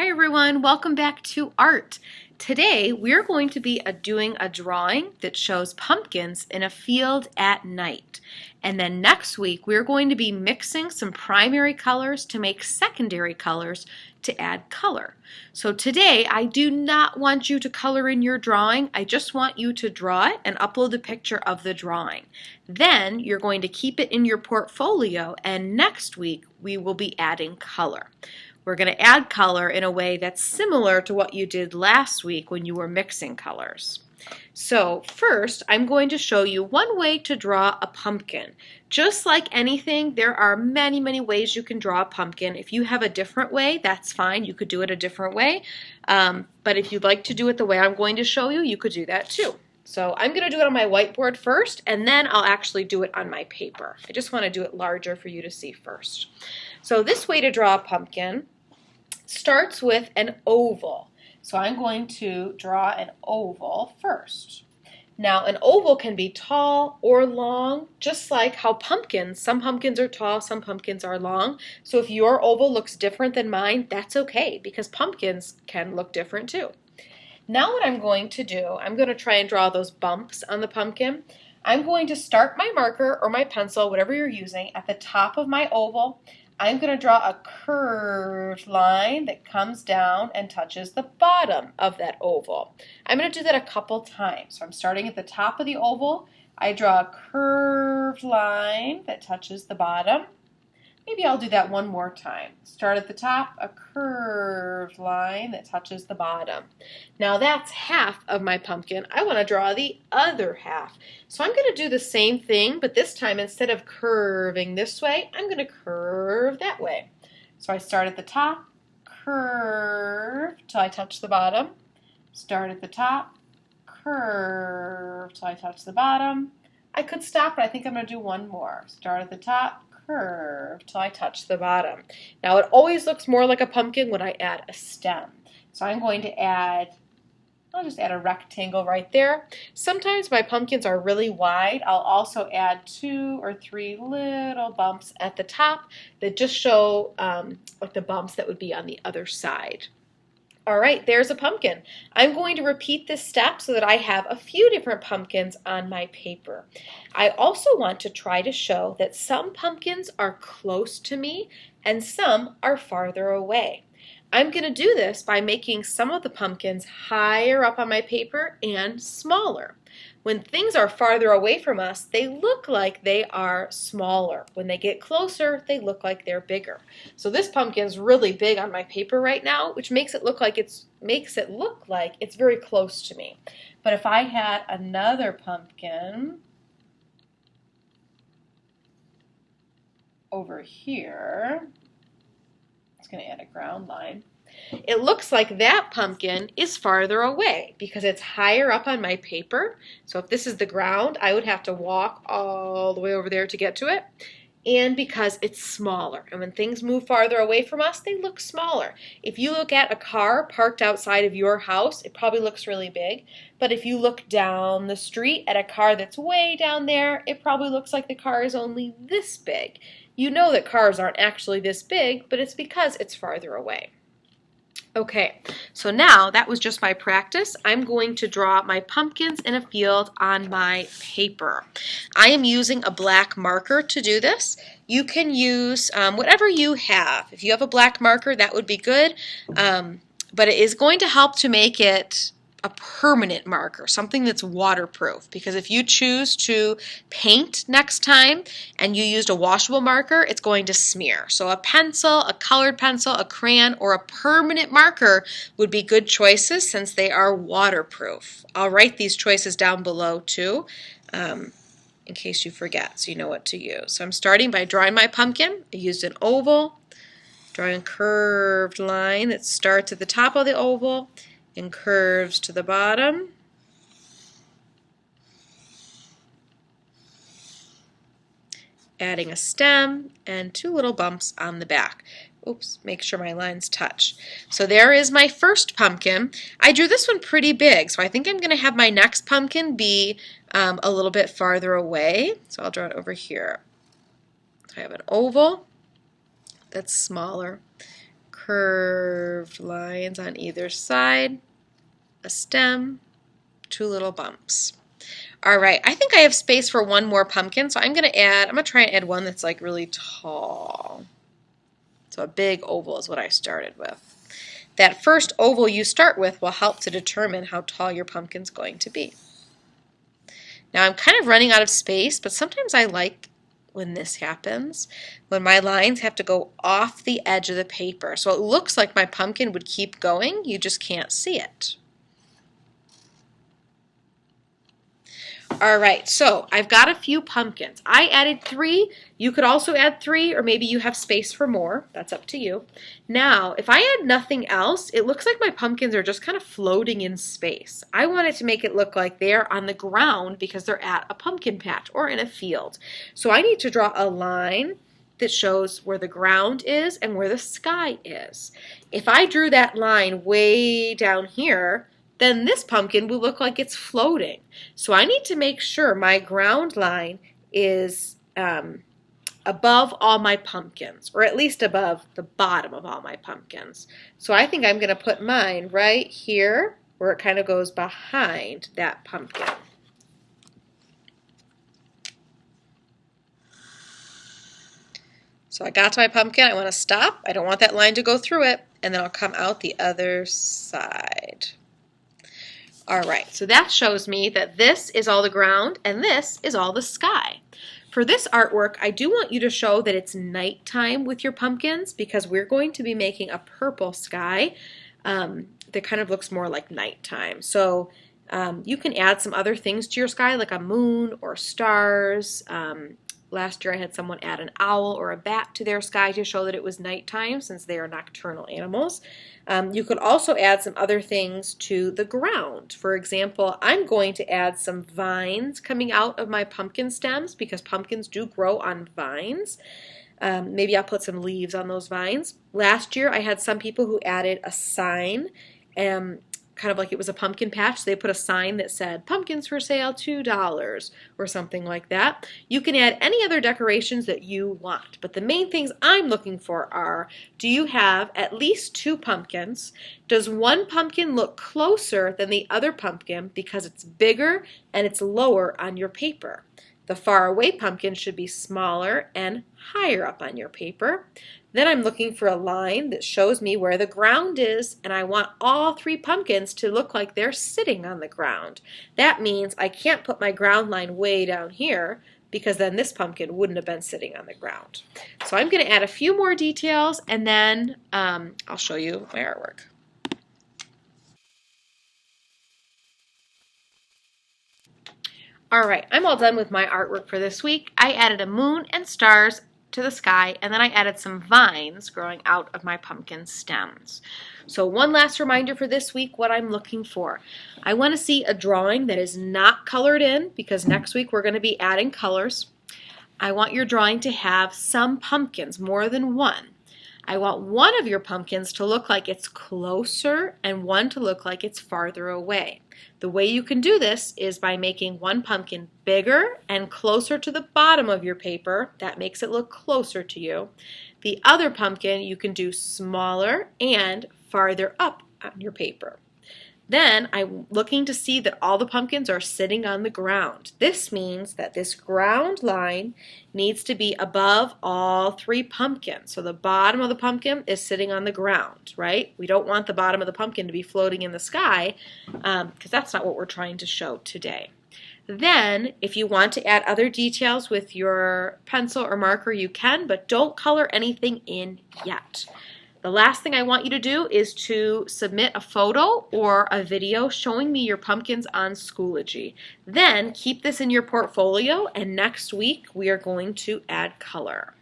Hi everyone, welcome back to art. Today we're going to be doing a drawing that shows pumpkins in a field at night. And then next week we're going to be mixing some primary colors to make secondary colors to add color. So today I do not want you to color in your drawing, I just want you to draw it and upload a picture of the drawing. Then you're going to keep it in your portfolio and next week we will be adding color. We're going to add color in a way that's similar to what you did last week when you were mixing colors. So first, I'm going to show you one way to draw a pumpkin. Just like anything, there are many, many ways you can draw a pumpkin. If you have a different way, that's fine. You could do it a different way. But if you'd like to do it the way I'm going to show you, you could do that too. So I'm going to do it on my whiteboard first, and then I'll actually do it on my paper. I just want to do it larger for you to see first. So this way to draw a pumpkin starts with an oval. So I'm going to draw an oval first. Now an oval can be tall or long, just like how some pumpkins are tall, some pumpkins are long. So if your oval looks different than mine, that's okay because pumpkins can look different too. Now what I'm going to do, I'm going to try and draw those bumps on the pumpkin. I'm going to start my marker or my pencil, whatever you're using, at the top of my oval. I'm going to draw a curved line that comes down and touches the bottom of that oval. I'm going to do that a couple times. So I'm starting at the top of the oval. I draw a curved line that touches the bottom. Maybe I'll do that one more time. Start at the top, a curved line that touches the bottom. Now that's half of my pumpkin. I want to draw the other half. So I'm going to do the same thing, but this time instead of curving this way, I'm going to curve that way. So I start at the top, curve till I touch the bottom. Start at the top, curve till I touch the bottom. I could stop, but I think I'm going to do one more. Start at the top, curve till I touch the bottom. Now it always looks more like a pumpkin when I add a stem. So I'm going to I'll just add a rectangle right there. Sometimes my pumpkins are really wide. I'll also add 2 or 3 little bumps at the top that just show like the bumps that would be on the other side. All right, there's a pumpkin. I'm going to repeat this step so that I have a few different pumpkins on my paper. I also want to try to show that some pumpkins are close to me and some are farther away. I'm going to do this by making some of the pumpkins higher up on my paper and smaller. When things are farther away from us, they look like they are smaller. When they get closer, they look like they're bigger. So this pumpkin is really big on my paper right now, which makes it look like it's very close to me. But if I had another pumpkin over here, it's going to add a ground line. It looks like that pumpkin is farther away because it's higher up on my paper. So if this is the ground, I would have to walk all the way over there to get to it. And because it's smaller. And when things move farther away from us, they look smaller. If you look at a car parked outside of your house, it probably looks really big. But if you look down the street at a car that's way down there, it probably looks like the car is only this big. You know that cars aren't actually this big, but it's because it's farther away. Okay, so now that was just my practice. I'm going to draw my pumpkins in a field on my paper. I am using a black marker to do this. You can use whatever you have. If you have a black marker, that would be good, but it is going to help to make it a permanent marker, something that's waterproof, because if you choose to paint next time and you used a washable marker, it's going to smear. So a pencil, a colored pencil, a crayon, or a permanent marker would be good choices since they are waterproof. I'll write these choices down below too in case you forget so you know what to use. So I'm starting by drawing my pumpkin. I used an oval, drawing a curved line that starts at the top of the oval and curves to the bottom. Adding a stem and 2 little bumps on the back. Oops, make sure my lines touch. So there is my first pumpkin. I drew this one pretty big, so I think I'm going to have my next pumpkin be a little bit farther away. So I'll draw it over here. I have an oval that's smaller, curved lines on either side, a stem, 2 little bumps. All right, I think I have space for one more pumpkin, so I'm going to try and add one that's like really tall. So a big oval is what I started with. That first oval you start with will help to determine how tall your pumpkin's going to be. Now I'm kind of running out of space, but sometimes I like when this happens, when my lines have to go off the edge of the paper. So it looks like my pumpkin would keep going, you just can't see it. All right, so I've got a few pumpkins. I added 3. You could also add 3, or maybe you have space for more. That's up to you. Now, if I add nothing else, it looks like my pumpkins are just kind of floating in space. I wanted to make it look like they're on the ground because they're at a pumpkin patch or in a field. So I need to draw a line that shows where the ground is and where the sky is. If I drew that line way down here, then this pumpkin will look like it's floating. So I need to make sure my ground line is above all my pumpkins, or at least above the bottom of all my pumpkins. So I think I'm going to put mine right here where it kind of goes behind that pumpkin. So I got to my pumpkin, I want to stop. I don't want that line to go through it, and then I'll come out the other side. All right, so that shows me that this is all the ground and this is all the sky. For this artwork, I do want you to show that it's nighttime with your pumpkins because we're going to be making a purple sky that kind of looks more like nighttime. So you can add some other things to your sky like a moon or stars. Last year I had someone add an owl or a bat to their sky to show that it was nighttime since they are nocturnal animals. You could also add some other things to the ground. For example, I'm going to add some vines coming out of my pumpkin stems because pumpkins do grow on vines. Maybe I'll put some leaves on those vines. Last year I had some people who added a sign kind of like it was a pumpkin patch. So they put a sign that said, pumpkins for sale, $2 or something like that. You can add any other decorations that you want. But the main things I'm looking for are, do you have at least 2 pumpkins? Does one pumpkin look closer than the other pumpkin because it's bigger and it's lower on your paper? The far away pumpkin should be smaller and higher up on your paper. Then I'm looking for a line that shows me where the ground is, and I want all 3 pumpkins to look like they're sitting on the ground. That means I can't put my ground line way down here because then this pumpkin wouldn't have been sitting on the ground. So I'm going to add a few more details and then I'll show you my artwork. Alright, I'm all done with my artwork for this week. I added a moon and stars to the sky, and then I added some vines growing out of my pumpkin stems. So one last reminder for this week, what I'm looking for. I want to see a drawing that is not colored in because next week we're going to be adding colors. I want your drawing to have some pumpkins, more than one. I want one of your pumpkins to look like it's closer and one to look like it's farther away. The way you can do this is by making one pumpkin bigger and closer to the bottom of your paper. That makes it look closer to you. The other pumpkin you can do smaller and farther up on your paper. Then I'm looking to see that all the pumpkins are sitting on the ground. This means that this ground line needs to be above all 3 pumpkins. So the bottom of the pumpkin is sitting on the ground, right? We don't want the bottom of the pumpkin to be floating in the sky because that's not what we're trying to show today. Then, if you want to add other details with your pencil or marker, you can, but don't color anything in yet. The last thing I want you to do is to submit a photo or a video showing me your pumpkins on Schoology. Then keep this in your portfolio, and next week we are going to add color.